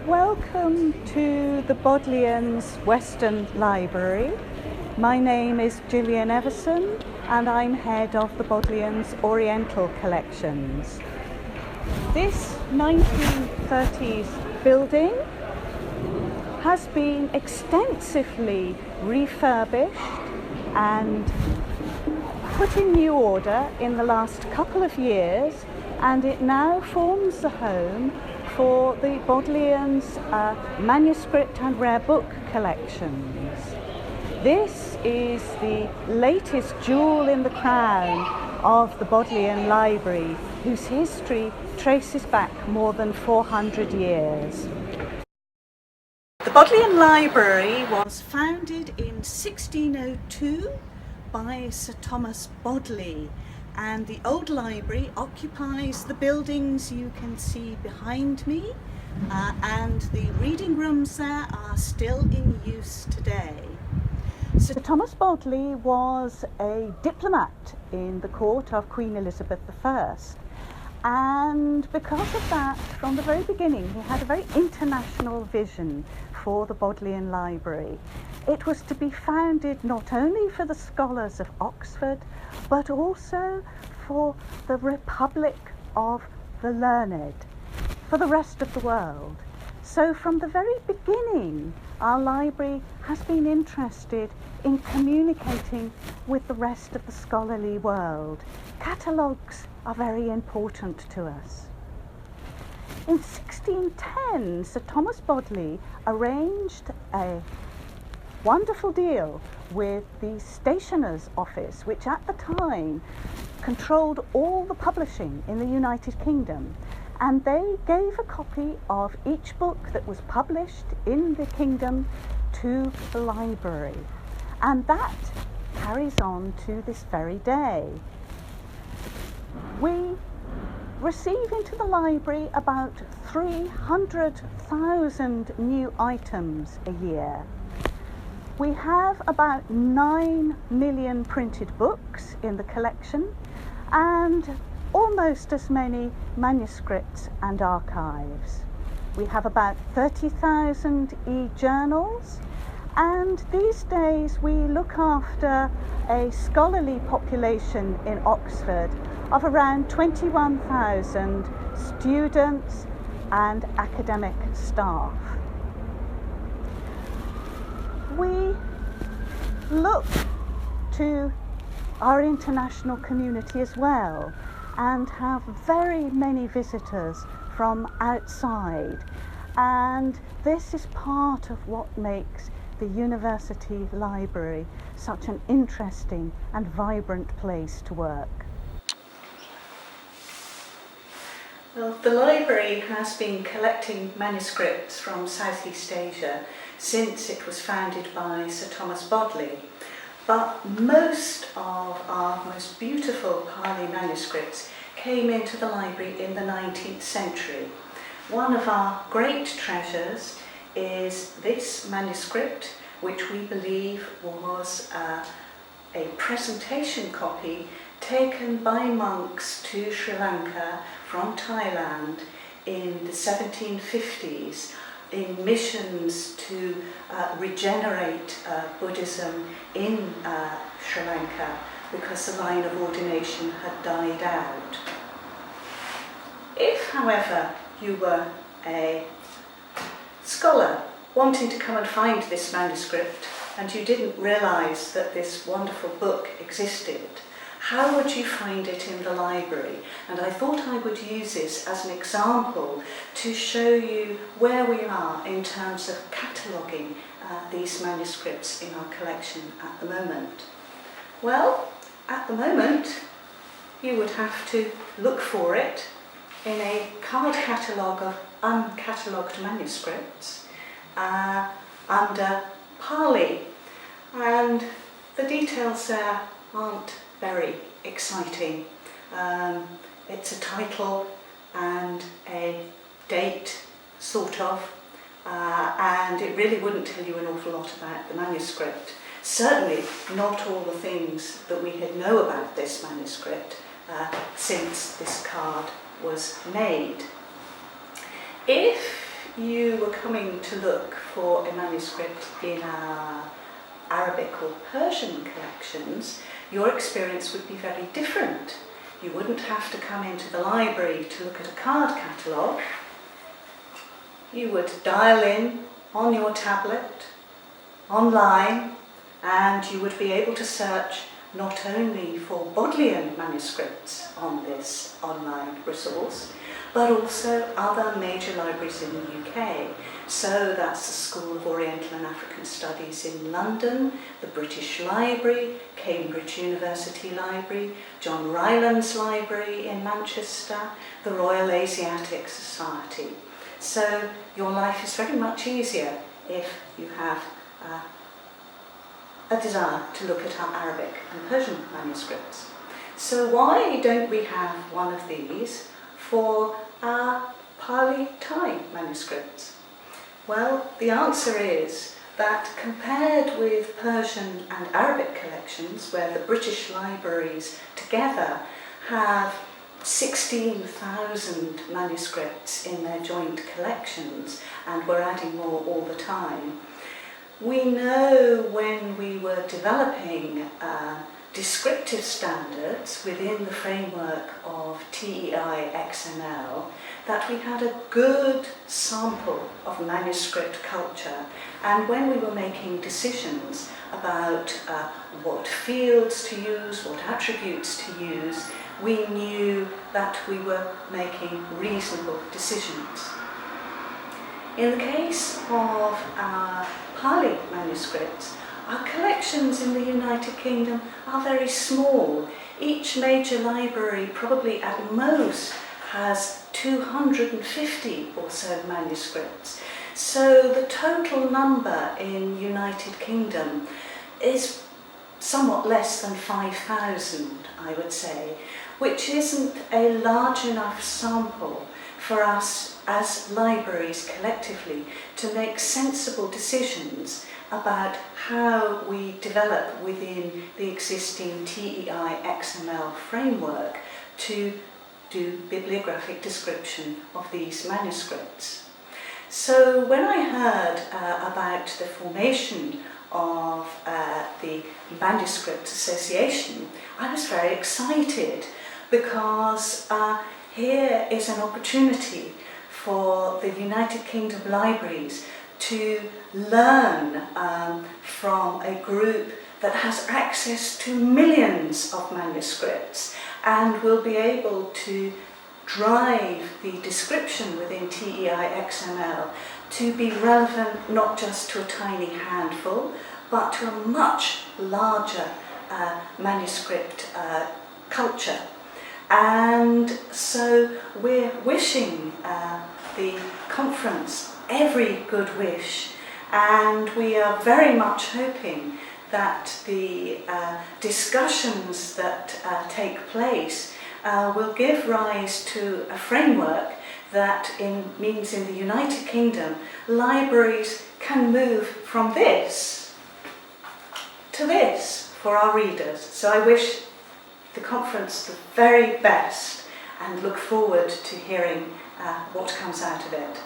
Welcome to the Bodleian's Western Library. My name is Gillian and I'm head of the Bodleian's Oriental Collections. This 1930s building has been extensively refurbished and put in new order in the last couple of years, and it now forms the home for the Bodleian's manuscript and rare book collections. This is the latest jewel in the crown of the Bodleian Library, whose history traces back more than 400 years. The Bodleian Library was founded in 1602 by Sir Thomas Bodley, and the old library occupies the buildings you can see behind me, and the reading rooms there are still in use today. Sir Thomas Bodley was a diplomat in the court of Queen Elizabeth I, and because of that, from the very beginning, he had a very international vision for the Bodleian Library. It was to be founded not only for the scholars of Oxford, but also for the Republic of the Learned, for the rest of the world. So from the very beginning, our library has been interested in communicating with the rest of the scholarly world. Catalogues are very important to us. In 1610, Sir Thomas Bodley arranged a wonderful deal with the Stationer's Office, which at the time controlled all the publishing in the United Kingdom, and they gave a copy of each book that was published in the kingdom to the library, and that carries on to this very day. We receive into the library about 300,000 new items a year. We have about 9 million printed books in the collection and almost as many manuscripts and archives. We have about 30,000 e-journals, and these days we look after a scholarly population in Oxford of around 21,000 students and academic staff. We look to our international community as well and have very many visitors from outside, and this is part of what makes the University Library such an interesting and vibrant place to work. Well, the library has been collecting manuscripts from Southeast Asia since it was founded by Sir Thomas Bodley, but most of our most beautiful Pali manuscripts came into the library in the 19th century. One of our great treasures is this manuscript, which we believe was a presentation copy taken by monks to Sri Lanka from Thailand in the 1750s in missions to regenerate Buddhism in Sri Lanka, because the line of ordination had died out. If, however, you were a scholar wanting to come and find this manuscript and you didn't realise that this wonderful book existed, how would you find it in the library? And I thought I would use this as an example to show you where we are in terms of cataloguing these manuscripts in our collection at the moment. Well, at the moment, you would have to look for it in a card catalogue of uncatalogued manuscripts under Pali, and the details there aren't very exciting. It's a title and a date, sort of, and it really wouldn't tell you an awful lot about the manuscript. Certainly not all the things that we know about this manuscript since this card was made. If you were coming to look for a manuscript in our Arabic or Persian collections, your experience would be very different. You wouldn't have to come into the library to look at a card catalogue. You would dial in on your tablet, online, and you would be able to search not only for Bodleian manuscripts on this online resource, but also other major libraries in the UK. So that's the School of Oriental and African Studies in London, the British Library, Cambridge University Library, John Rylands Library in Manchester, the Royal Asiatic Society. So your life is very much easier if you have a desire to look at our Arabic and Persian manuscripts. So why don't we have one of these for our Pali Thai manuscripts? Well, the answer is that compared with Persian and Arabic collections, where the British libraries together have 16,000 manuscripts in their joint collections, and we're adding more all the time, we know when we were developing descriptive standards within the framework of TEI XML that we had a good sample of manuscript culture, and when we were making decisions about what fields to use, what attributes to use, we knew that we were making reasonable decisions. In the case of our Pali manuscripts, our collections in the United Kingdom are very small. Each major library probably at most has 250 or so manuscripts. So the total number in United Kingdom is somewhat less than 5,000, I would say, which isn't a large enough sample for us as libraries collectively to make sensible decisions about how we develop within the existing TEI XML framework to do bibliographic description of these manuscripts. So when I heard about the formation of the Manuscript Association, I was very excited because here is an opportunity for the United Kingdom libraries to learn from a group that has access to millions of manuscripts and will be able to drive the description within TEI XML to be relevant not just to a tiny handful, but to a much larger manuscript culture. And so we're wishing the conference every good wish, and we are very much hoping that the discussions that take place will give rise to a framework that means in the United Kingdom libraries can move from this to this for our readers. So I wish the conference the very best and look forward to hearing what comes out of it.